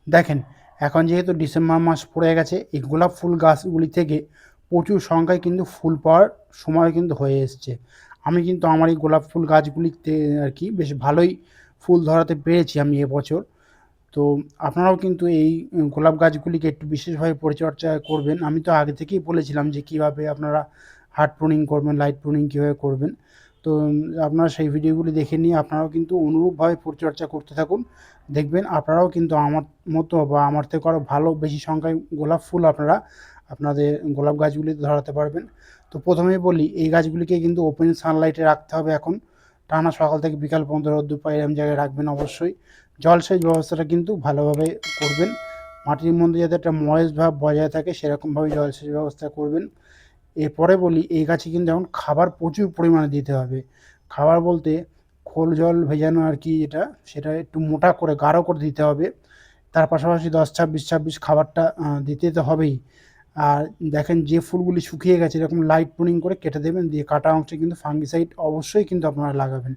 দেখেন, এখন যেহেতু ডিসেম্বর মাস পড়ে গেছে, এই গোলাপ ফুল গাছগুলি থেকে প্রচুর সংখ্যায় কিন্তু ফুল পাওয়ার সময় কিন্তু হয়ে এসছে। আমি কিন্তু আমার এই গোলাপ ফুল গাছগুলিতে আর কি বেশ ভালোই ফুল ধরাতে পেরেছি আমি এবছর। তো আপনারাও কিন্তু এই গোলাপ গাছগুলিকে একটু বিশেষভাবে পরিচর্যা করবেন। আমি তো আগে থেকেই বলেছিলাম যে কীভাবে আপনারা হার্ড প্রুনিং করবেন, লাইট প্রুনিং কীভাবে করবেন। তো আপনারা সেই ভিডিওগুলি দেখে নিয়ে আপনারাও কিন্তু অনুরূপভাবে পরিচর্যা করতে থাকুন। দেখবেন আপনারাও কিন্তু আমার মতো বা আমার থেকে আরও ভালো বেশি সংখ্যায় গোলাপ ফুল আপনারা আপনাদের গোলাপ গাছগুলিতে ধরাতে পারবেন। তো প্রথমেই বলি, এই গাছগুলিকে কিন্তু ওপেন সানলাইটে রাখতে হবে এখন। টানা সকাল থেকে বিকাল পর্যন্ত রোদ্দুর পায় এরম জায়গায় রাখবেন অবশ্যই। জলসেচ ব্যবস্থাটা কিন্তু ভালোভাবে করবেন। মাটির মধ্যে যাতে একটা ময়েস ভাব বজায় থাকে সেরকমভাবে জলসেচ ব্যবস্থা করবেন। এরপরে বলি, এই গাছে কিন্তু এখন খাবার প্রচুর পরিমাণে দিতে হবে। খাবার বলতে খোল জল ভেজানো আর কি যেটা, সেটা একটু মোটা করে গাঢ় করে দিতে হবে। তার পাশাপাশি 10-26-26 খাবারটা দিতে তো হবেই। আর দেখেন যে ফুলগুলি শুকিয়ে গেছে এরকম লাইট প্রুনিং করে কেটে দেবেন, দিয়ে কাটা অংশে কিন্তু ফাঙ্গিসাইড অবশ্যই কিন্তু আপনারা লাগাবেন।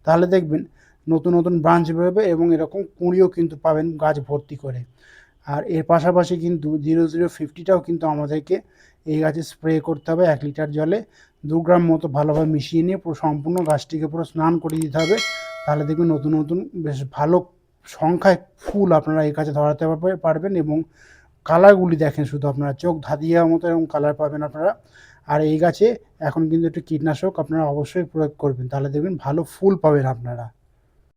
তাহলে দেখবেন নতুন, নতুন ব্রাঞ্চ বেরোবে এবং এরকম কুঁড়িও কিন্তু পাবেন গাছ ভর্তি করে। আর এর পাশাপাশি কিন্তু 0050টাও কিন্তু আমাদেরকে এই গাছে স্প্রে করতে হবে 1 লিটার জলে 2 গ্রাম মতো ভালোভাবে মিশিয়ে নিয়ে পুরো সম্পূর্ণ গাছটিকে পুরো স্নান করিয়ে দিতে হবে। তাহলে দেখবেন নতুন, নতুন বেশ ভালো সংখ্যায় ফুল আপনারা এই গাছে ধরাতে পারবেন এবং কালারগুলি দেখেন শুধু আপনারা চোখ ধাঁধিয়ে যাওয়ার মতো এরকম কালার পাবেন আপনারা। আর এই গাছে এখন কিন্তু একটু কীটনাশক আপনারা অবশ্যই প্রয়োগ করবেন। তাহলে দেখবেন ভালো ফুল পাবেন আপনারা।